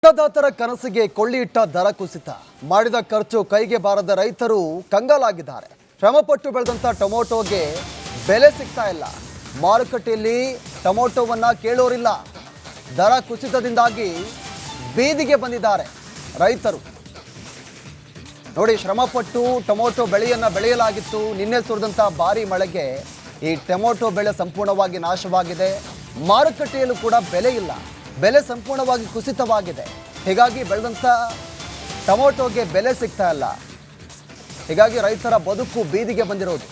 ಅನ್ನದಾತರ ಕನಸಿಗೆ ಕೊಳ್ಳಿಯಿಟ್ಟ ದರ ಕುಸಿತ ಮಾಡಿದ ಖರ್ಚು ಕೈಗೆ ಬಾರದ ರೈತರು ಕಂಗಾಲಾಗಿದ್ದಾರೆ. ಶ್ರಮಪಟ್ಟು ಬೆಳೆದಂತ ಟೊಮೊಟೊಗೆ ಬೆಲೆ ಸಿಗ್ತಾ ಇಲ್ಲ. ಮಾರುಕಟ್ಟೆಯಲ್ಲಿ ಟೊಮೊಟೊವನ್ನ ಕೇಳೋರಿಲ್ಲ. ದರ ಕುಸಿತದಿಂದಾಗಿ ಬೀದಿಗೆ ಬಂದಿದ್ದಾರೆ ರೈತರು. ನೋಡಿ, ಶ್ರಮಪಟ್ಟು ಟೊಮೊಟೊ ಬೆಳೆಯಲಾಗಿತ್ತು. ನಿನ್ನೆ ಸುರಿದಂತ ಭಾರಿ ಮಳೆಗೆ ಈ ಟೊಮೊಟೊ ಬೆಳೆ ಸಂಪೂರ್ಣವಾಗಿ ನಾಶವಾಗಿದೆ. ಮಾರುಕಟ್ಟೆಯಲ್ಲೂ ಕೂಡ ಬೆಲೆ ಇಲ್ಲ. ಬೆಲೆ ಸಂಪೂರ್ಣವಾಗಿ ಕುಸಿತವಾಗಿದೆ. ಹೀಗಾಗಿ ಬೆಳೆದಂಥ ಟೊಮೊಟೊಗೆ ಬೆಲೆ ಸಿಗ್ತಾ ಇಲ್ಲ. ಹೀಗಾಗಿ ರೈತರ ಬದುಕು ಬೀದಿಗೆ ಬಂದಿರೋದು.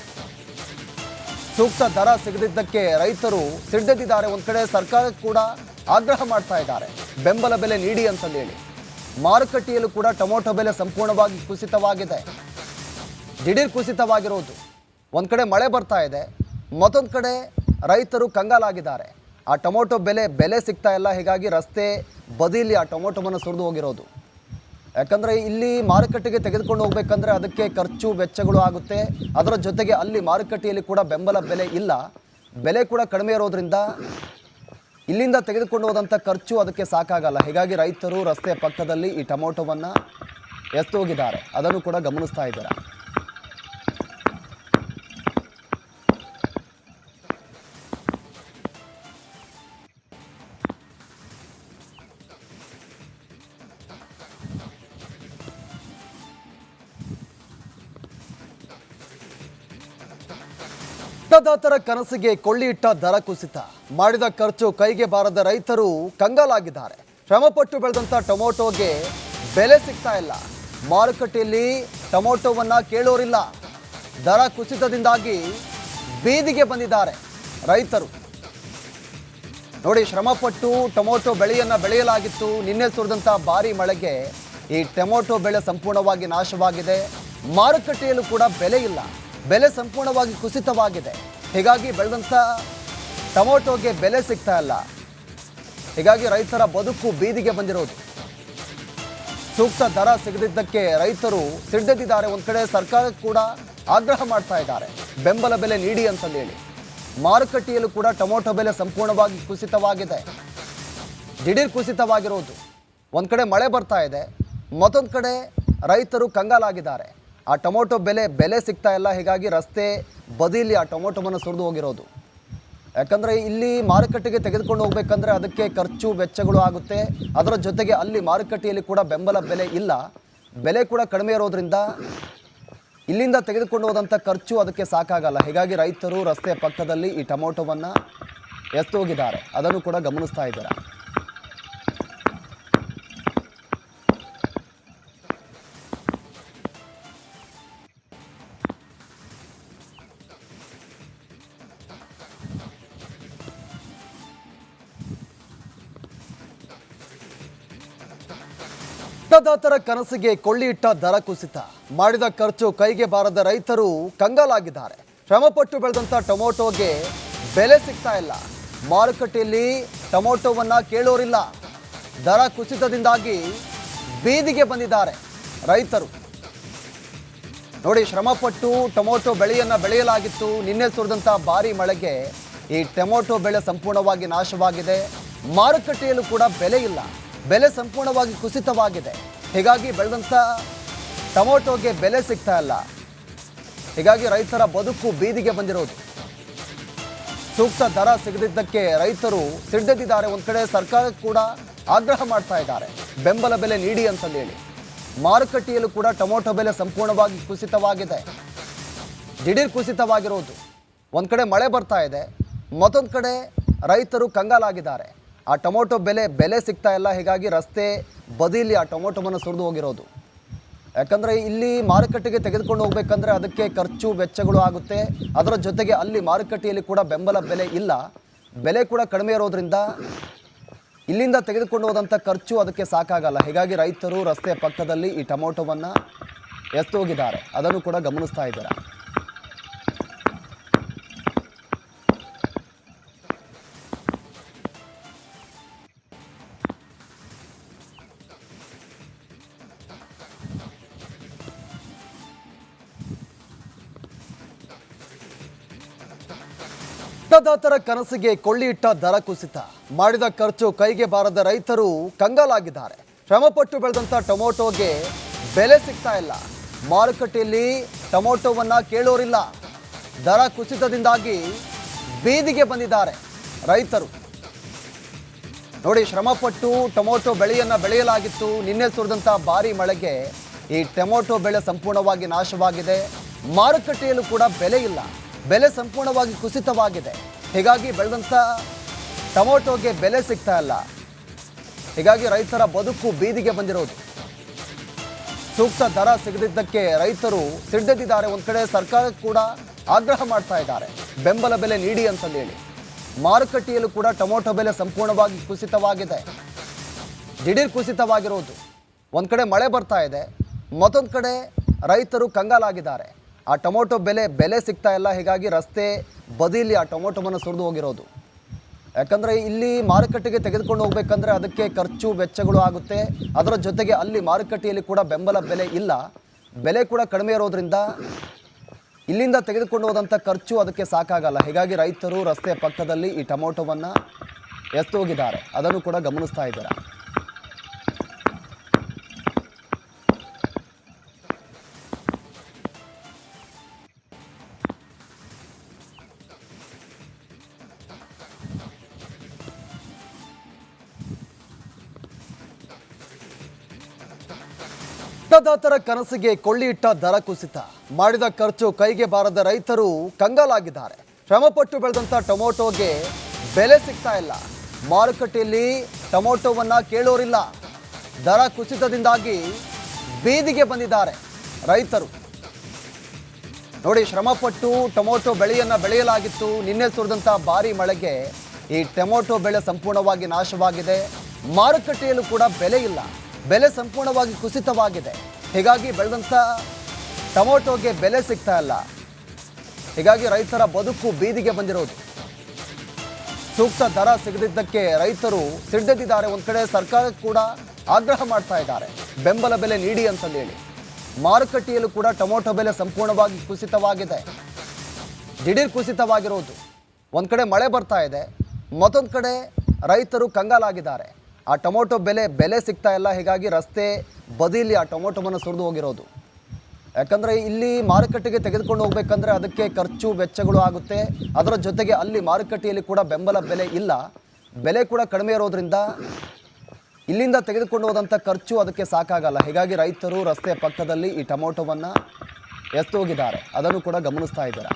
ಸೂಕ್ತ ದರ ಸಿಗದಿದ್ದಕ್ಕೆ ರೈತರು ಸಿಡ್ದೆದ್ದಿದ್ದಾರೆ. ಒಂದು ಕಡೆ ಸರ್ಕಾರ ಕೂಡ ಆಗ್ರಹ ಮಾಡ್ತಾ ಇದ್ದಾರೆ, ಬೆಂಬಲ ಬೆಲೆ ನೀಡಿ ಅಂತಂದೇಳಿ. ಮಾರುಕಟ್ಟೆಯಲ್ಲೂ ಕೂಡ ಟೊಮೊಟೊ ಬೆಲೆ ಸಂಪೂರ್ಣವಾಗಿ ಕುಸಿತವಾಗಿದೆ. ದಿಢೀರ್ ಕುಸಿತವಾಗಿರೋದು. ಒಂದು ಕಡೆ ಮಳೆ ಬರ್ತಾ ಇದೆ, ಮತ್ತೊಂದು ಕಡೆ ರೈತರು ಕಂಗಾಲಾಗಿದ್ದಾರೆ. ಆ ಟೊಮೊಟೊ ಬೆಲೆ ಸಿಗ್ತಾ ಇಲ್ಲ. ಹೀಗಾಗಿ ರಸ್ತೆ ಬದಿಯಲ್ಲಿ ಆ ಟೊಮೊಟೊವನ್ನು ಸುರಿದು ಹೋಗಿರೋದು. ಯಾಕಂದರೆ ಇಲ್ಲಿ ಮಾರುಕಟ್ಟೆಗೆ ತೆಗೆದುಕೊಂಡು ಹೋಗ್ಬೇಕಂದ್ರೆ ಅದಕ್ಕೆ ಖರ್ಚು ವೆಚ್ಚಗಳು ಆಗುತ್ತೆ. ಅದರ ಜೊತೆಗೆ ಅಲ್ಲಿ ಮಾರುಕಟ್ಟೆಯಲ್ಲಿ ಕೂಡ ಬೆಂಬಲ ಬೆಲೆ ಇಲ್ಲ. ಬೆಲೆ ಕೂಡ ಕಡಿಮೆ ಇರೋದ್ರಿಂದ ಇಲ್ಲಿಂದ ತೆಗೆದುಕೊಂಡು ಹೋದಂಥ ಖರ್ಚು ಅದಕ್ಕೆ ಸಾಕಾಗಲ್ಲ. ಹೀಗಾಗಿ ರೈತರು ರಸ್ತೆ ಪಕ್ಕದಲ್ಲಿ ಈ ಟೊಮೊಟೊವನ್ನು ಎತ್ತೋಗಿದ್ದಾರೆ. ಅದನ್ನು ಕೂಡ ಗಮನಿಸ್ತಾ ಇದ್ದಾರೆ. ಅನ್ನದಾತರ ಕನಸಿಗೆ ಕೊಳ್ಳಿಯಿಟ್ಟ ದರ ಕುಸಿತ ಮಾಡಿದ ಖರ್ಚು ಕೈಗೆ ಬಾರದ ರೈತರು ಕಂಗಾಲಾಗಿದ್ದಾರೆ. ಶ್ರಮಪಟ್ಟು ಬೆಳೆದಂಥ ಟೊಮೊಟೊಗೆ ಬೆಲೆ ಸಿಗ್ತಾ ಇಲ್ಲ. ಮಾರುಕಟ್ಟೆಯಲ್ಲಿ ಟೊಮೊಟೊವನ್ನ ಕೇಳೋರಿಲ್ಲ. ದರ ಕುಸಿತದಿಂದಾಗಿ ಬೀದಿಗೆ ಬಂದಿದ್ದಾರೆ ರೈತರು. ನೋಡಿ, ಶ್ರಮಪಟ್ಟು ಟೊಮೊಟೊ ಬೆಳೆಯಲಾಗಿತ್ತು. ನಿನ್ನೆ ಸುರಿದಂಥ ಭಾರಿ ಮಳೆಗೆ ಈ ಟೊಮೊಟೊ ಬೆಳೆ ಸಂಪೂರ್ಣವಾಗಿ ನಾಶವಾಗಿದೆ. ಮಾರುಕಟ್ಟೆಯಲ್ಲೂ ಕೂಡ ಬೆಲೆ ಇಲ್ಲ. ಬೆಲೆ ಸಂಪೂರ್ಣವಾಗಿ ಕುಸಿತವಾಗಿದೆ. ಹೀಗಾಗಿ ಬೆಳೆದಂಥ ಟೊಮೊಟೊಗೆ ಬೆಲೆ ಸಿಗ್ತಾ ಇಲ್ಲ. ಹೀಗಾಗಿ ರೈತರ ಬದುಕು ಬೀದಿಗೆ ಬಂದಿರೋದು. ಸೂಕ್ತ ದರ ಸಿಗದಿದ್ದಕ್ಕೆ ರೈತರು ಸಿಡ್ದೆದ್ದಿದ್ದಾರೆ. ಒಂದು ಕಡೆ ಸರ್ಕಾರ ಕೂಡ ಆಗ್ರಹ ಮಾಡ್ತಾ ಇದ್ದಾರೆ, ಬೆಂಬಲ ಬೆಲೆ ನೀಡಿ ಅಂತಂದೇಳಿ. ಮಾರುಕಟ್ಟೆಯಲ್ಲೂ ಕೂಡ ಟೊಮೊಟೊ ಬೆಲೆ ಸಂಪೂರ್ಣವಾಗಿ ಕುಸಿತವಾಗಿದೆ. ದಿಢೀರ್ ಕುಸಿತವಾಗಿರೋದು. ಒಂದು ಕಡೆ ಮಳೆ ಬರ್ತಾ ಇದೆ, ಮತ್ತೊಂದು ಕಡೆ ರೈತರು ಕಂಗಾಲಾಗಿದ್ದಾರೆ. ಆ ಟೊಮೊಟೊ ಬೆಲೆ ಸಿಗ್ತಾ ಇಲ್ಲ. ಹೀಗಾಗಿ ರಸ್ತೆ ಬದಿಯಲ್ಲಿ ಆ ಟೊಮೊಟೊವನ್ನು ಸುರಿದು ಹೋಗಿರೋದು. ಯಾಕಂದರೆ ಇಲ್ಲಿ ಮಾರುಕಟ್ಟೆಗೆ ತೆಗೆದುಕೊಂಡು ಹೋಗ್ಬೇಕಂದ್ರೆ ಅದಕ್ಕೆ ಖರ್ಚು ವೆಚ್ಚಗಳು ಆಗುತ್ತೆ. ಅದರ ಜೊತೆಗೆ ಅಲ್ಲಿ ಮಾರುಕಟ್ಟೆಯಲ್ಲಿ ಕೂಡ ಬೆಂಬಲ ಬೆಲೆ ಇಲ್ಲ. ಬೆಲೆ ಕೂಡ ಕಡಿಮೆ ಇರೋದ್ರಿಂದ ಇಲ್ಲಿಂದ ತೆಗೆದುಕೊಂಡು ಹೋದಂಥ ಖರ್ಚು ಅದಕ್ಕೆ ಸಾಕಾಗಲ್ಲ. ಹೀಗಾಗಿ ರೈತರು ರಸ್ತೆ ಪಕ್ಕದಲ್ಲಿ ಈ ಟೊಮೊಟೊವನ್ನು ಎತ್ತೋಗಿದ್ದಾರೆ. ಅದನ್ನು ಕೂಡ ಗಮನಿಸ್ತಾ ಇದ್ದಾರೆ. ಅನ್ನದಾತರ ಕನಸಿಗೆ ಕೊಳ್ಳಿಯಿಟ್ಟ ದರ ಕುಸಿತ ಮಾಡಿದ ಖರ್ಚು ಕೈಗೆ ಬಾರದ ರೈತರು ಕಂಗಾಲಾಗಿದ್ದಾರೆ. ಶ್ರಮಪಟ್ಟು ಬೆಳೆದಂಥ ಟೊಮೊಟೊಗೆ ಬೆಲೆ ಸಿಗ್ತಾ ಇಲ್ಲ. ಮಾರುಕಟ್ಟೆಯಲ್ಲಿ ಟೊಮೊಟೊವನ್ನ ಕೇಳೋರಿಲ್ಲ. ದರ ಕುಸಿತದಿಂದಾಗಿ ಬೀದಿಗೆ ಬಂದಿದ್ದಾರೆ ರೈತರು. ನೋಡಿ, ಶ್ರಮಪಟ್ಟು ಟೊಮೊಟೊ ಬೆಳೆಯಲಾಗಿತ್ತು. ನಿನ್ನೆ ಸುರಿದಂಥ ಭಾರಿ ಮಳೆಗೆ ಈ ಟೊಮೊಟೊ ಬೆಳೆ ಸಂಪೂರ್ಣವಾಗಿ ನಾಶವಾಗಿದೆ. ಮಾರುಕಟ್ಟೆಯಲ್ಲೂ ಕೂಡ ಬೆಲೆ ಇಲ್ಲ. ಬೆಲೆ ಸಂಪೂರ್ಣವಾಗಿ ಕುಸಿತವಾಗಿದೆ. ಹೀಗಾಗಿ ಬೆಳೆದಂಥ ಟೊಮೊಟೊಗೆ ಬೆಲೆ ಸಿಗ್ತಾ ಇಲ್ಲ. ಹೀಗಾಗಿ ರೈತರ ಬದುಕು ಬೀದಿಗೆ ಬಂದಿರೋದು. ಸೂಕ್ತ ದರ ಸಿಗದಿದ್ದಕ್ಕೆ ರೈತರು ಸಿಡ್ದೆದ್ದಿದ್ದಾರೆ. ಒಂದು ಕಡೆ ಸರ್ಕಾರ ಕೂಡ ಆಗ್ರಹ ಮಾಡ್ತಾ ಇದ್ದಾರೆ, ಬೆಂಬಲ ಬೆಲೆ ನೀಡಿ ಅಂತಂದೇಳಿ. ಮಾರುಕಟ್ಟೆಯಲ್ಲೂ ಕೂಡ ಟೊಮೊಟೊ ಬೆಲೆ ಸಂಪೂರ್ಣವಾಗಿ ಕುಸಿತವಾಗಿದೆ. ದಿಢೀರ್ ಕುಸಿತವಾಗಿರೋದು. ಒಂದು ಕಡೆ ಮಳೆ ಬರ್ತಾ ಇದೆ, ಮತ್ತೊಂದು ಕಡೆ ರೈತರು ಕಂಗಾಲಾಗಿದ್ದಾರೆ. ಆ ಟೊಮೊಟೊ ಬೆಲೆ ಸಿಗ್ತಾ ಇಲ್ಲ. ಹೀಗಾಗಿ ರಸ್ತೆ ಬದಿಯಲ್ಲಿ ಆ ಟೊಮೊಟೊವನ್ನು ಸುರಿದು ಹೋಗಿರೋದು. ಯಾಕಂದರೆ ಇಲ್ಲಿ ಮಾರುಕಟ್ಟೆಗೆ ತೆಗೆದುಕೊಂಡು ಹೋಗ್ಬೇಕಂದ್ರೆ ಅದಕ್ಕೆ ಖರ್ಚು ವೆಚ್ಚಗಳು ಆಗುತ್ತೆ. ಅದರ ಜೊತೆಗೆ ಅಲ್ಲಿ ಮಾರುಕಟ್ಟೆಯಲ್ಲಿ ಕೂಡ ಬೆಂಬಲ ಬೆಲೆ ಇಲ್ಲ. ಬೆಲೆ ಕೂಡ ಕಡಿಮೆ ಇರೋದ್ರಿಂದ ಇಲ್ಲಿಂದ ತೆಗೆದುಕೊಂಡು ಹೋದಂಥ ಖರ್ಚು ಅದಕ್ಕೆ ಸಾಕಾಗಲ್ಲ. ಹೀಗಾಗಿ ರೈತರು ರಸ್ತೆ ಪಕ್ಕದಲ್ಲಿ ಈ ಟೊಮೊಟೊವನ್ನು ಎತ್ತೋಗಿದ್ದಾರೆ. ಅದನ್ನು ಕೂಡ ಗಮನಿಸ್ತಾ ಇದ್ದಾರೆ. ಅನ್ನದಾತರ ಕನಸಿಗೆ ಕೊಳ್ಳಿಯಿಟ್ಟ ದರ ಕುಸಿತ ಮಾಡಿದ ಖರ್ಚು ಕೈಗೆ ಬಾರದ ರೈತರು ಕಂಗಾಲಾಗಿದ್ದಾರೆ. ಶ್ರಮಪಟ್ಟು ಬೆಳೆದಂಥ ಟೊಮೊಟೊಗೆ ಬೆಲೆ ಸಿಗ್ತಾ ಇಲ್ಲ. ಮಾರುಕಟ್ಟೆಯಲ್ಲಿ ಟೊಮೊಟೊವನ್ನು ಕೇಳೋರಿಲ್ಲ. ದರ ಕುಸಿತದಿಂದಾಗಿ ಬೀದಿಗೆ ಬಂದಿದ್ದಾರೆ ರೈತರು. ನೋಡಿ, ಶ್ರಮಪಟ್ಟು ಟೊಮೊಟೊ ಬೆಳೆಯಲಾಗಿತ್ತು. ನಿನ್ನೆ ಸುರಿದಂಥ ಭಾರಿ ಮಳೆಗೆ ಈ ಟೊಮೊಟೊ ಬೆಳೆ ಸಂಪೂರ್ಣವಾಗಿ ನಾಶವಾಗಿದೆ. ಮಾರುಕಟ್ಟೆಯಲ್ಲೂ ಕೂಡ ಬೆಲೆ ಇಲ್ಲ, ಬೆಲೆ ಸಂಪೂರ್ಣವಾಗಿ ಕುಸಿತವಾಗಿದೆ. ಹೀಗಾಗಿ ಬೆಳೆದಂಥ ಟೊಮೊಟೊಗೆ ಬೆಲೆ ಸಿಗ್ತಾ ಇಲ್ಲ. ಹೀಗಾಗಿ ರೈತರ ಬದುಕು ಬೀದಿಗೆ ಬಂದಿರೋದು. ಸೂಕ್ತ ದರ ಸಿಗದಿದ್ದಕ್ಕೆ ರೈತರು ಸಿಡ್ದೆದ್ದಿದ್ದಾರೆ. ಒಂದು ಕಡೆ ಸರ್ಕಾರ ಕೂಡ ಆಗ್ರಹ ಮಾಡ್ತಾ ಇದ್ದಾರೆ, ಬೆಂಬಲ ಬೆಲೆ ನೀಡಿ ಅಂತಂದೇಳಿ. ಮಾರುಕಟ್ಟೆಯಲ್ಲೂ ಕೂಡ ಟೊಮೊಟೊ ಬೆಲೆ ಸಂಪೂರ್ಣವಾಗಿ ಕುಸಿತವಾಗಿದೆ, ದಿಢೀರ್ ಕುಸಿತವಾಗಿರೋದು. ಒಂದು ಕಡೆ ಮಳೆ ಬರ್ತಾ ಇದೆ, ಮತ್ತೊಂದು ಕಡೆ ರೈತರು ಕಂಗಾಲಾಗಿದ್ದಾರೆ. ಆ ಟೊಮೊಟೊ ಬೆಲೆ ಸಿಗ್ತಾ ಇಲ್ಲ. ಹೀಗಾಗಿ ರಸ್ತೆ ಬದಿಯಲ್ಲಿ ಆ ಟೊಮೊಟೊವನ್ನು ಸುರಿದು ಹೋಗಿರೋದು. ಯಾಕಂದರೆ ಇಲ್ಲಿ ಮಾರುಕಟ್ಟೆಗೆ ತೆಗೆದುಕೊಂಡು ಹೋಗ್ಬೇಕಂದ್ರೆ ಅದಕ್ಕೆ ಖರ್ಚು ವೆಚ್ಚಗಳು ಆಗುತ್ತೆ. ಅದರ ಜೊತೆಗೆ ಅಲ್ಲಿ ಮಾರುಕಟ್ಟೆಯಲ್ಲಿ ಕೂಡ ಬೆಂಬಲ ಬೆಲೆ ಇಲ್ಲ, ಬೆಲೆ ಕೂಡ ಕಡಿಮೆ ಇರೋದ್ರಿಂದ ಇಲ್ಲಿಂದ ತೆಗೆದುಕೊಂಡು ಹೋದಂಥ ಖರ್ಚು ಅದಕ್ಕೆ ಸಾಕಾಗಲ್ಲ. ಹೀಗಾಗಿ ರೈತರು ರಸ್ತೆ ಪಕ್ಕದಲ್ಲಿ ಈ ಟೊಮೊಟೊವನ್ನು ಎತ್ತೋಗಿದ್ದಾರೆ. ಅದನ್ನು ಕೂಡ ಗಮನಿಸ್ತಾ ಇದ್ದಾರೆ. ಅನ್ನದಾತರ ಕನಸಿಗೆ ಕೊಳ್ಳಿ ಇಟ್ಟ ದರ ಕುಸಿತ, ಮಾಡಿದ ಖರ್ಚು ಕೈಗೆ ಬಾರದ ರೈತರು ಕಂಗಾಲಾಗಿದ್ದಾರೆ. ಶ್ರಮಪಟ್ಟು ಬೆಳೆದಂಥ ಟೊಮೊಟೊಗೆ ಬೆಲೆ ಸಿಗ್ತಾ ಇಲ್ಲ. ಮಾರುಕಟ್ಟೆಯಲ್ಲಿ ಟೊಮೊಟೊವನ್ನು ಕೇಳೋರಿಲ್ಲ. ದರ ಕುಸಿತದಿಂದಾಗಿ ಬೀದಿಗೆ ಬಂದಿದ್ದಾರೆ ರೈತರು. ನೋಡಿ, ಶ್ರಮಪಟ್ಟು ಟೊಮೊಟೊ ಬೆಳೆಯಲಾಗಿತ್ತು. ನಿನ್ನೆ ಸುರಿದಂಥ ಭಾರಿ ಮಳೆಗೆ ಈ ಟೊಮೊಟೊ ಬೆಳೆ ಸಂಪೂರ್ಣವಾಗಿ ನಾಶವಾಗಿದೆ. ಮಾರುಕಟ್ಟೆಯಲ್ಲೂ ಕೂಡ ಬೆಲೆ ಇಲ್ಲ, ಬೆಲೆ ಸಂಪೂರ್ಣವಾಗಿ ಕುಸಿತವಾಗಿದೆ. ಹೀಗಾಗಿ ಬೆಳೆದಂಥ ಟೊಮೊಟೊಗೆ ಬೆಲೆ ಸಿಗ್ತಾ ಇಲ್ಲ. ಹೀಗಾಗಿ ರೈತರ ಬದುಕು ಬೀದಿಗೆ ಬಂದಿರೋದು. ಸೂಕ್ತ ದರ ಸಿಗದಿದ್ದಕ್ಕೆ ರೈತರು ಸಿಡ್ದೆದ್ದಿದ್ದಾರೆ. ಒಂದು ಕಡೆ ಸರ್ಕಾರ ಕೂಡ ಆಗ್ರಹ ಮಾಡ್ತಾ ಇದ್ದಾರೆ, ಬೆಂಬಲ ಬೆಲೆ ನೀಡಿ ಅಂತಂದೇಳಿ. ಮಾರುಕಟ್ಟೆಯಲ್ಲೂ ಕೂಡ ಟೊಮೊಟೊ ಬೆಲೆ ಸಂಪೂರ್ಣವಾಗಿ ಕುಸಿತವಾಗಿದೆ, ದಿಢೀರ್ ಕುಸಿತವಾಗಿರೋದು. ಒಂದು ಕಡೆ ಮಳೆ ಬರ್ತಾ ಇದೆ, ಮತ್ತೊಂದು ಕಡೆ ರೈತರು ಕಂಗಾಲಾಗಿದ್ದಾರೆ. ಆ ಟೊಮೊಟೊ ಬೆಲೆ ಸಿಗ್ತಾ ಇಲ್ಲ. ಹೀಗಾಗಿ ರಸ್ತೆ ಬದಿಯಲ್ಲಿ ಆ ಟೊಮೊಟೊವನ್ನು ಸುರಿದು ಹೋಗಿರೋದು. ಯಾಕಂದರೆ ಇಲ್ಲಿ ಮಾರುಕಟ್ಟೆಗೆ ತೆಗೆದುಕೊಂಡು ಹೋಗ್ಬೇಕಂದ್ರೆ ಅದಕ್ಕೆ ಖರ್ಚು ವೆಚ್ಚಗಳು ಆಗುತ್ತೆ. ಅದರ ಜೊತೆಗೆ ಅಲ್ಲಿ ಮಾರುಕಟ್ಟೆಯಲ್ಲಿ ಕೂಡ ಬೆಂಬಲ ಬೆಲೆ ಇಲ್ಲ, ಬೆಲೆ ಕೂಡ ಕಡಿಮೆ ಇರೋದ್ರಿಂದ ಇಲ್ಲಿಂದ ತೆಗೆದುಕೊಂಡು ಹೋದಂಥ ಖರ್ಚು ಅದಕ್ಕೆ ಸಾಕಾಗಲ್ಲ. ಹೀಗಾಗಿ ರೈತರು ರಸ್ತೆ ಪಕ್ಕದಲ್ಲಿ ಈ ಟೊಮೊಟೊವನ್ನು ಎತ್ತೋಗಿದ್ದಾರೆ. ಅದನ್ನು ಕೂಡ ಗಮನಿಸ್ತಾ ಇದ್ದಾರೆ.